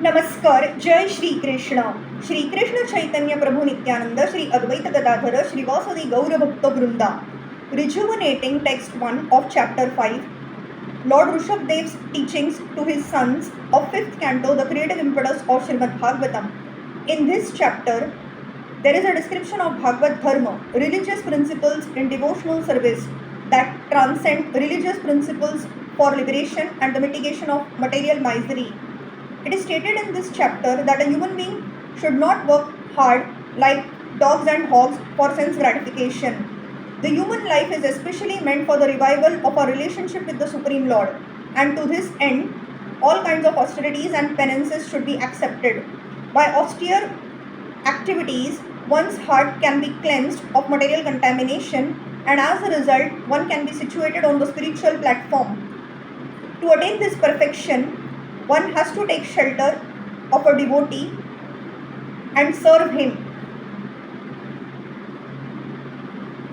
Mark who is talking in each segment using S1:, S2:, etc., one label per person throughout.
S1: नमस्कार. जय श्री कृष्ण चैतन्य प्रभु नित्यानंद, श्री अद्वैत गदाधर, श्रीवासदि गौर भक्त वृंदा. Rejuvenating text 1 of chapter 5. Lord Rishabhadev's teachings to his sons of 5th canto, the creative impetus of Srimad Bhagavatam. In this chapter, there is a description of Bhagavad Dharma, religious principles in devotional service that transcend religious principles for liberation and the mitigation of material misery. It is stated in this chapter that a human being should not work hard like dogs and hogs for sense gratification. The human life is especially meant for the revival of our relationship with the Supreme Lord, and to this end, all kinds of austerities and penances should be accepted. By austere activities, one's heart can be cleansed of material contamination, and as a result, one can be situated on the spiritual platform. To attain this perfection, one has to take shelter of a devotee and serve him.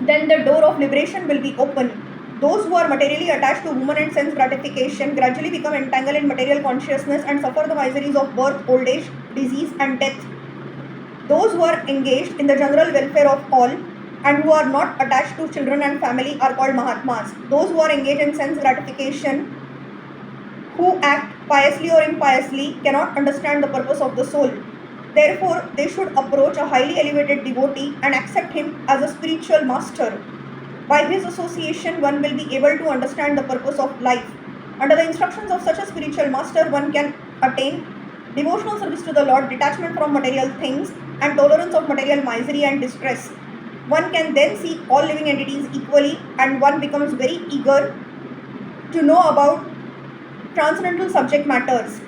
S1: Then the door of liberation will be open. Those who are materially attached to woman and sense gratification gradually become entangled in material consciousness and suffer the miseries of birth, old age, disease and death. Those who are engaged in the general welfare of all and who are not attached to children and family are called Mahatmas. Those who are engaged in sense gratification, who act piously or impiously, cannot understand the purpose of the soul. Therefore, they should approach a highly elevated devotee and accept him as a spiritual master. By his association, one will be able to understand the purpose of life. Under the instructions of such a spiritual master, one can attain devotional service to the Lord, detachment from material things, and tolerance of material misery and distress. One can then see all living entities equally, and one becomes very eager to know about transcendental subject matters.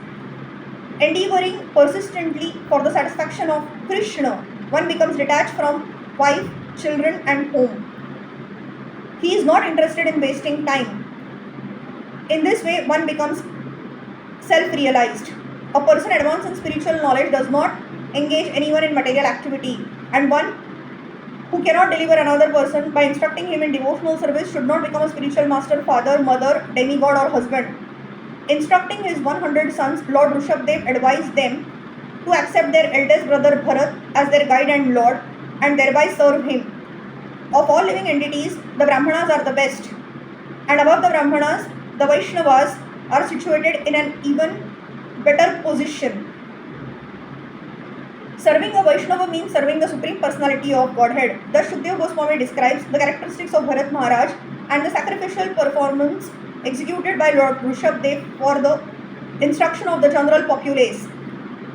S1: Endeavoring persistently for the satisfaction of Krishna, one becomes detached from wife, children and home. He is not interested in wasting time. In this way, one becomes self-realized. A person advanced in spiritual knowledge does not engage anyone in material activity, and one who cannot deliver another person by instructing him in devotional service should not become a spiritual master, father, mother, demigod or husband. Instructing his 100 sons, Lord Rishabhadev advised them to accept their eldest brother Bharat as their guide and lord and thereby serve him. Of all living entities, the Brahmanas are the best, and above the Brahmanas, the Vaishnavas are situated in an even better position. Serving a Vaishnava means serving the Supreme Personality of Godhead. Thus, Shukdev Goswami describes the characteristics of Bharat Maharaj and the sacrificial performance executed by Lord Rishabhadev for the instruction of the general populace.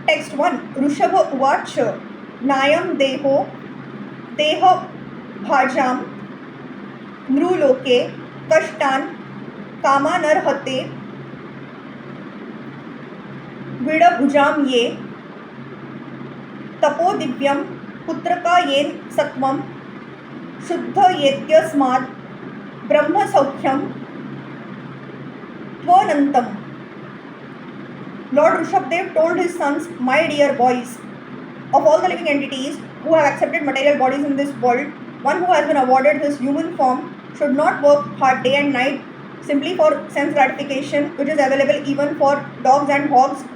S1: Text 1. Rishabha Uvacha Nayam Deho Deha Bhajam Nruloke Kashtan Kamanarhate Vida Bhujam Ye Tapo Divyam Putraka Yen Satvam Shuddha Yetyasmad Brahma Saukhyam Tvanantam. Lord Rishabhadev told his sons, "My dear boys, of all the living entities who have accepted material bodies in this world, one who has been awarded his human form should not work hard day and night simply for sense gratification, which is available even for dogs and hogs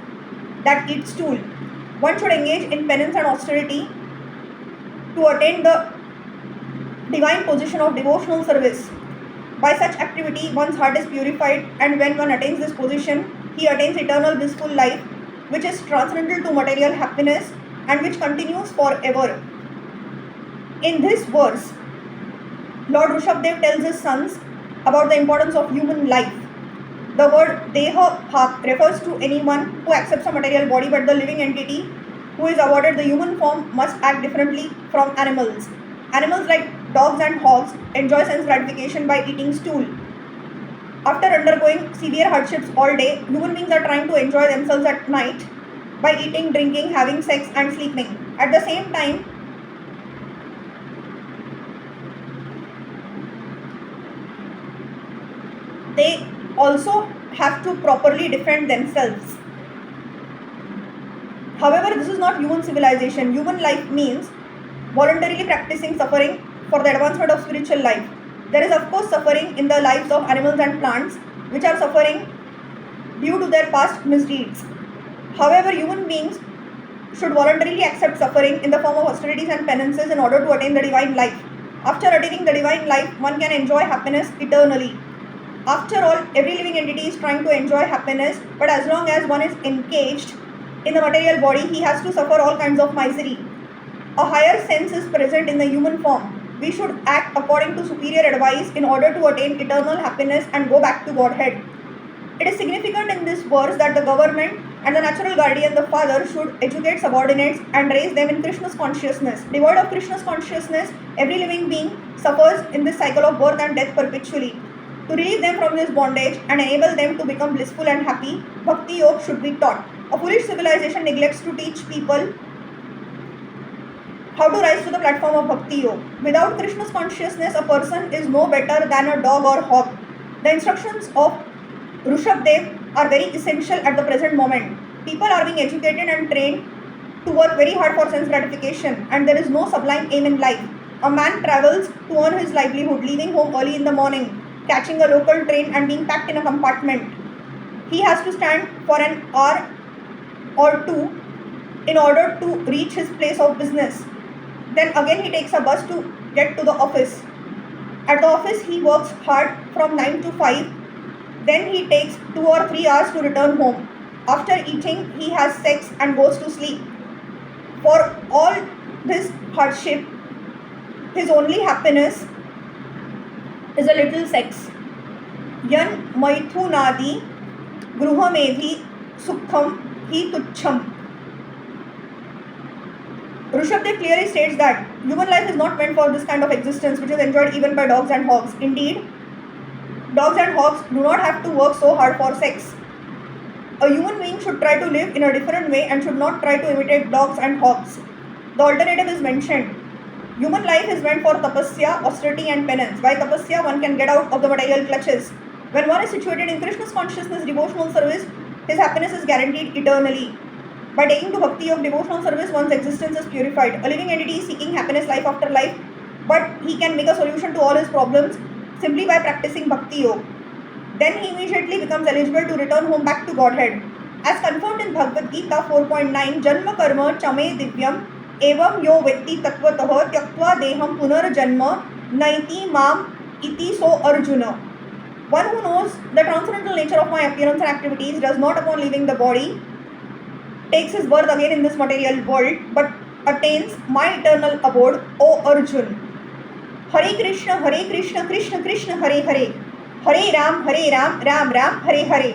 S1: that eat stool. One should engage in penance and austerity to attain the divine position of devotional service. By such activity, one's heart is purified, and when one attains this position, he attains eternal blissful life, which is transcendental to material happiness and which continues forever." In this verse, Lord Rishabhadev tells his sons about the importance of human life. The word Deha Bhak refers to anyone who accepts a material body, but the living entity who is awarded the human form must act differently from animals. Animals like dogs and hogs enjoy sense gratification by eating stool. After undergoing severe hardships all day, human beings are trying to enjoy themselves at night by eating, drinking, having sex and sleeping. At the same time, they also have to properly defend themselves. However, this is not human civilization. Human life means voluntarily practicing suffering for the advancement of spiritual life. There is of course suffering in the lives of animals and plants, which are suffering due to their past misdeeds. However, human beings should voluntarily accept suffering in the form of austerities and penances in order to attain the divine life. After attaining the divine life, one can enjoy happiness eternally. After all, every living entity is trying to enjoy happiness, but as long as one is engaged in the material body, he has to suffer all kinds of misery. A higher sense is present in the human form. We should act according to superior advice in order to attain eternal happiness and go back to Godhead. It is significant in this verse that the government and the natural guardian, the father, should educate subordinates and raise them in Krishna's consciousness. Devoid of Krishna's consciousness, every living being suffers in this cycle of birth and death perpetually. To relieve them from this bondage and enable them to become blissful and happy, Bhakti Yoga should be taught. A foolish civilization neglects to teach people how to rise to the platform of Bhakti Yoga. Without Krishna's consciousness, a person is no better than a dog or hog. The instructions of Rishabdev are very essential at the present moment. People are being educated and trained to work very hard for sense gratification, and there is no sublime aim in life. A man travels to earn his livelihood, leaving home early in the morning, catching a local train and being packed in a compartment. He has to stand for an hour or two in order to reach his place of business. Then again he takes a bus to get to the office. At the office he works hard from 9 to 5. Then he takes 2 or 3 hours to return home. After eating, he has sex and goes to sleep. For all this hardship, his only happiness is a little sex. Yan maithunadi gruhamedhi sukham hi tuchham. Rishabdev clearly states that human life is not meant for this kind of existence which is enjoyed even by dogs and hogs. Indeed, dogs and hogs do not have to work so hard for sex. A human being should try to live in a different way and should not try to imitate dogs and hogs. The alternative is mentioned. Human life is meant for tapasya, austerity and penance. By tapasya, one can get out of the material clutches. When one is situated in Krishna's consciousness, devotional service, his happiness is guaranteed eternally. By taking to Bhakti Yoga devotional service, one's existence is purified. A living entity is seeking happiness life after life, but he can make a solution to all his problems simply by practicing Bhakti Yoga. Then he immediately becomes eligible to return home back to Godhead. As confirmed in Bhagavad Gita 4.9, Janma Karma Chame Divyam Evam Yo Vetti Tatvatah Tyaktva Deham Punar Janma Naiti Mam Iti So Arjuna. One who knows the transcendental nature of my appearance and activities does not upon leaving the body takes his birth again in this material world but attains my eternal abode, O Arjun. Hare Krishna, Krishna Krishna, Hare Hare, Hare Ram, Ram Ram, Hare Hare.